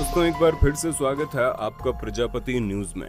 दोस्तों एक बार फिर से स्वागत है आपका प्रजापति न्यूज में।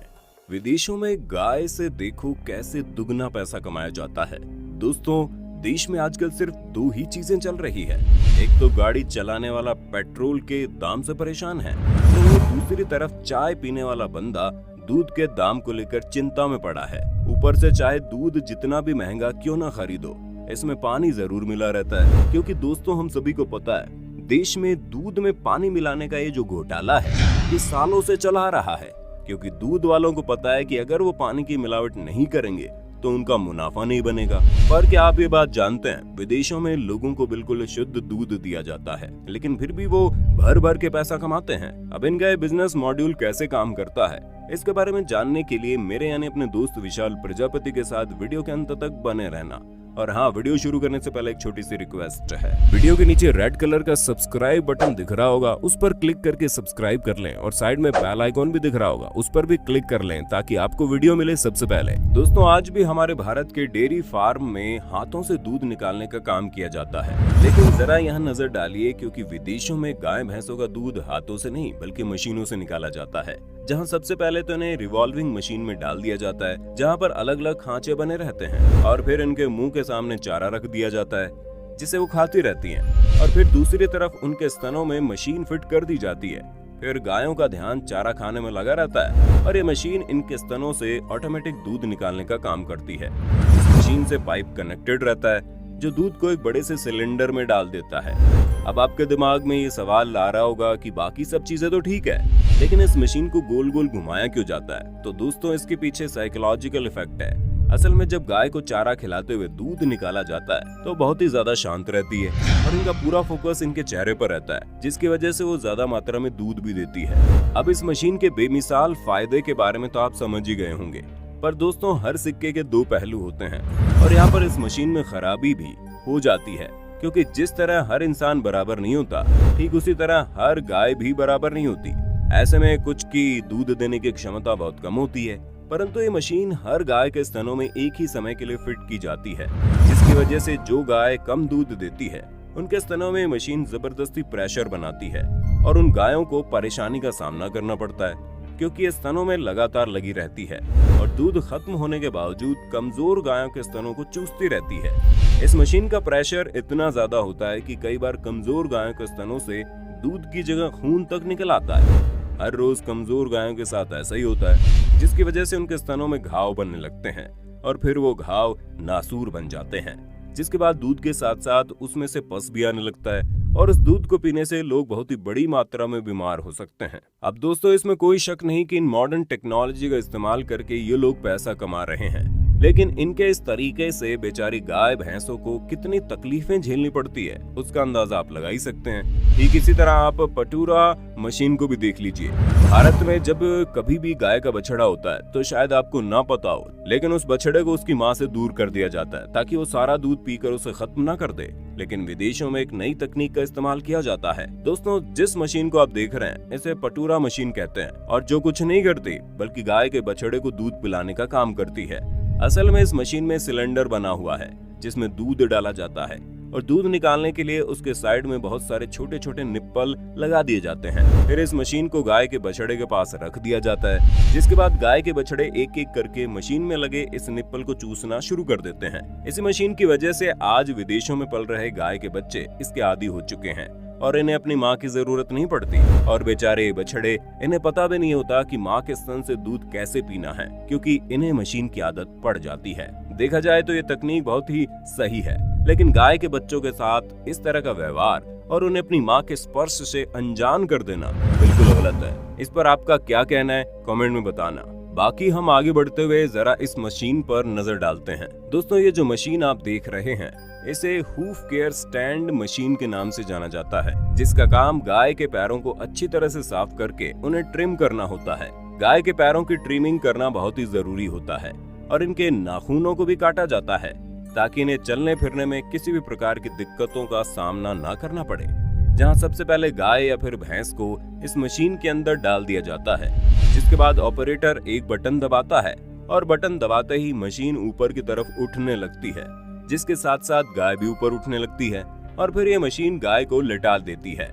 विदेशों में गाय से देखो कैसे दुगना पैसा कमाया जाता है। दोस्तों देश में आजकल सिर्फ दो ही चीजें चल रही है, एक तो गाड़ी चलाने वाला पेट्रोल के दाम से परेशान है, तो दूसरी तरफ चाय पीने वाला बंदा दूध के दाम को लेकर चिंता में पड़ा है। ऊपर से चाहे दूध जितना भी महंगा क्यों ना खरीदो, इसमें पानी जरूर मिला रहता है। क्योंकि दोस्तों हम सभी को पता है देश में दूध में पानी मिलाने का ये जो घोटाला है ये सालों से चला रहा है। क्योंकि दूध वालों को पता है कि अगर वो पानी की मिलावट नहीं करेंगे तो उनका मुनाफा नहीं बनेगा। पर क्या आप ये बात जानते हैं, विदेशों में लोगों को बिल्कुल शुद्ध दूध दिया जाता है, लेकिन फिर भी वो भर भर के पैसा कमाते हैं। अब इनका ये बिजनेस मॉड्यूल कैसे काम करता है, इसके बारे में जानने के लिए मेरे यानी अपने दोस्त विशाल प्रजापति के साथ वीडियो के अंत तक बने रहना। और हाँ, वीडियो शुरू करने से पहले एक छोटी सी रिक्वेस्ट है, वीडियो के नीचे रेड कलर का सब्सक्राइब बटन दिख रहा होगा, उस पर क्लिक करके सब्सक्राइब कर लें और साइड में बेल आइकॉन भी दिख रहा होगा, उस पर भी क्लिक कर लें ताकि आपको वीडियो मिले सबसे पहले। दोस्तों आज भी हमारे भारत के डेयरी फार्म में हाथों से दूध निकालने का काम किया जाता है, लेकिन जरा यहाँ नजर डालिए क्योंकि विदेशों में गाय भैंसों का दूध हाथों से नहीं बल्कि मशीनों से निकाला जाता है। जहाँ सबसे पहले तो इन्हें रिवॉल्विंग मशीन में डाल दिया जाता है, जहाँ पर अलग अलग खांचे बने रहते हैं और फिर इनके मुंह के सामने चारा रख दिया जाता है जिसे वो खाती रहती हैं। और फिर दूसरी तरफ उनके स्तनों में मशीन फिट कर दी जाती है। फिर गायों का ध्यान चारा खाने में लगा रहता है और ये मशीन इनके स्तनों से ऑटोमेटिक दूध निकालने का काम करती है। इस मशीन से पाइप कनेक्टेड रहता है जो दूध को एक बड़े से सिलेंडर में डाल देता है। अब आपके दिमाग में ये सवाल आ रहा होगा कि बाकी सब चीजें तो ठीक है, लेकिन इस मशीन को गोल गोल घुमाया क्यों जाता है? तो दोस्तों इसके पीछे साइकोलॉजिकल इफेक्ट है। असल में जब गाय को चारा खिलाते हुए दूध निकाला जाता है तो बहुत ही ज्यादा शांत रहती है और इनका पूरा फोकस इनके चेहरे पर रहता है, जिसकी वजह से वो ज्यादा मात्रा में दूध भी देती है। अब इस मशीन के बेमिसाल फायदे के बारे में तो आप समझ ही गए होंगे, पर दोस्तों हर सिक्के के दो पहलू होते हैं और यहाँ पर इस मशीन में खराबी भी हो जाती है। क्योंकि जिस तरह हर इंसान बराबर नहीं होता, ठीक उसी तरह हर गाय भी बराबर नहीं होती। ऐसे में कुछ की दूध देने की क्षमता बहुत कम होती है, परंतु ये मशीन हर गाय के स्तनों में एक ही समय के लिए फिट की जाती है, जिसकी वजह से जो गाय कम दूध देती है उनके स्तनों में मशीन जबरदस्ती प्रेशर बनाती है और उन गायों को परेशानी का सामना करना पड़ता है क्योंकि ये स्तनों में लगातार लगी रहती है और दूध खत्म होने के बावजूद कमजोर गायों के स्तनों को चूसती रहती है। इस मशीन का प्रेशर इतना ज्यादा होता है कि कई बार कमजोर गायों के स्तनों से दूध की जगह खून तक निकल आता है। हर रोज कमजोर गायों के साथ ऐसा ही होता है, जिसकी वजह से उनके स्तनों में घाव बनने लगते हैं और फिर वो घाव नासूर बन जाते हैं, जिसके बाद दूध के साथ साथ उसमें से पस भी आने लगता है और इस दूध को पीने से लोग बहुत ही बड़ी मात्रा में बीमार हो सकते हैं। अब दोस्तों इसमें कोई शक नहीं कि इन मॉडर्न टेक्नोलॉजी का इस्तेमाल करके ये लोग पैसा कमा रहे हैं, लेकिन इनके इस तरीके से बेचारी गाय भैंसों को कितनी तकलीफें झेलनी पड़ती है उसका अंदाजा आप लगा ही सकते हैं। ठीक इसी तरह आप पटूरा मशीन को भी देख लीजिए। भारत में जब कभी भी गाय का बछड़ा होता है तो शायद आपको ना पता हो, लेकिन उस बछड़े को उसकी माँ से दूर कर दिया जाता है ताकि वो सारा दूध पीकर उसे खत्म ना कर दे। लेकिन विदेशों में एक नई तकनीक का इस्तेमाल किया जाता है। दोस्तों जिस मशीन को आप देख रहे हैं इसे पटूरा मशीन कहते हैं और जो कुछ नहीं करती बल्कि गाय के बछड़े को दूध पिलाने का काम करती है। असल में इस मशीन में सिलेंडर बना हुआ है जिसमें दूध डाला जाता है और दूध निकालने के लिए उसके साइड में बहुत सारे छोटे छोटे निप्पल लगा दिए जाते हैं। फिर इस मशीन को गाय के बछड़े के पास रख दिया जाता है, जिसके बाद गाय के बछड़े एक एक करके मशीन में लगे इस निप्पल को चूसना शुरू कर देते हैं। इसी मशीन की वजह से आज विदेशों में पल रहे गाय के बच्चे इसके आदी हो चुके हैं और इन्हें अपनी माँ की जरूरत नहीं पड़ती और बेचारे बछड़े इन्हें पता भी नहीं होता कि माँ के स्तन से दूध कैसे पीना है, क्योंकि इन्हें मशीन की आदत पड़ जाती है। देखा जाए तो ये तकनीक बहुत ही सही है, लेकिन गाय के बच्चों के साथ इस तरह का व्यवहार और उन्हें अपनी माँ के स्पर्श से अनजान कर देना बिल्कुल गलत है। इस पर आपका क्या कहना है कमेंट में बताना। बाकी हम आगे बढ़ते हुए जरा इस मशीन पर नजर डालते हैं। दोस्तों ये जो मशीन आप देख रहे हैं इसे हूफ केयर स्टैंड मशीन के नाम से जाना जाता है, जिसका काम गाय के पैरों को अच्छी तरह से साफ करके उन्हें ट्रिम करना होता है। गाय के पैरों की ट्रिमिंग करना बहुत ही जरूरी होता है और इनके नाखूनों को भी काटा जाता है ताकि इन्हें चलने फिरने में किसी भी प्रकार की दिक्कतों का सामना न करना पड़े। जहां सबसे पहले गाय या फिर भैंस को इस मशीन के अंदर डाल दिया जाता है, जिसके बाद ऑपरेटर एक बटन दबाता है और बटन दबाते ही मशीन ऊपर की तरफ उठने लगती है, जिसके साथ साथ गाय भी ऊपर उठने लगती है और फिर ये मशीन गाय को लेटा देती है।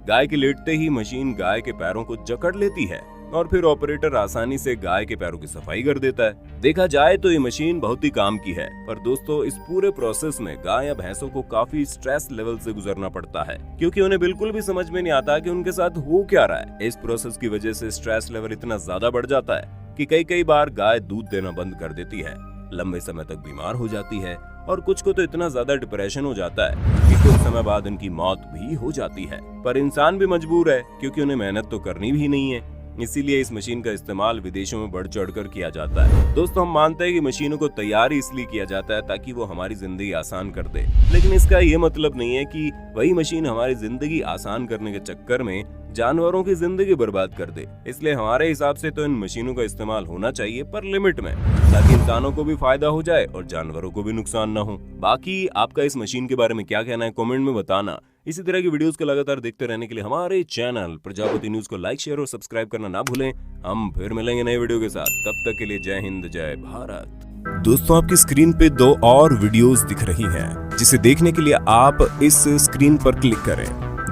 गाय के लेटते ही मशीन गाय के पैरों को जकड़ लेती है और फिर ऑपरेटर आसानी से गाय के पैरों की सफाई कर देता है। देखा जाए तो ये मशीन बहुत ही काम की है, पर दोस्तों इस पूरे प्रोसेस में गाय या भैंसों को काफी स्ट्रेस लेवल से गुजरना पड़ता है, क्योंकि उन्हें बिल्कुल भी समझ में नहीं आता कि उनके साथ हो क्या रहा है। इस प्रोसेस की वजह से स्ट्रेस लेवल इतना ज्यादा बढ़ जाता है कि कई बार गाय दूध देना बंद कर देती है, लंबे समय तक बीमार हो जाती है और कुछ को तो इतना ज्यादा डिप्रेशन हो जाता है कि कुछ समय बाद उनकी मौत भी हो जाती है। पर इंसान भी मजबूर है, क्योंकि उन्हें मेहनत तो करनी भी नहीं है, इसीलिए इस मशीन का इस्तेमाल विदेशों में बढ़ चढ़कर किया जाता है। दोस्तों हम मानते हैं कि मशीनों को तैयार इसलिए किया जाता है ताकि वो हमारी जिंदगी आसान कर दे, लेकिन इसका ये मतलब नहीं है कि वही मशीन हमारी जिंदगी आसान करने के चक्कर में जानवरों की जिंदगी बर्बाद कर दे। इसलिए हमारे हिसाब से तो इन मशीनों का इस्तेमाल होना चाहिए, पर लिमिट में, ताकि इंसानों को भी फायदा हो जाए और जानवरों को भी नुकसान ना हो। बाकी आपका इस मशीन के बारे में क्या कहना है, कमेंट में बताना। इसी तरह की वीडियोस को लगातार देखते रहने के लिए हमारे चैनल प्रजापति न्यूज को लाइक, शेयर और सब्सक्राइब करना ना भूलें। हम फिर मिलेंगे नए वीडियो के साथ, तब तक के लिए जय हिंद, जय भारत। दोस्तों आपकी स्क्रीन पे 2 और वीडियोस दिख रही हैं, जिसे देखने के लिए आप इस स्क्रीन पर क्लिक करें।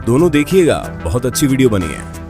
दोनों देखिएगा, बहुत अच्छी वीडियो बनी है।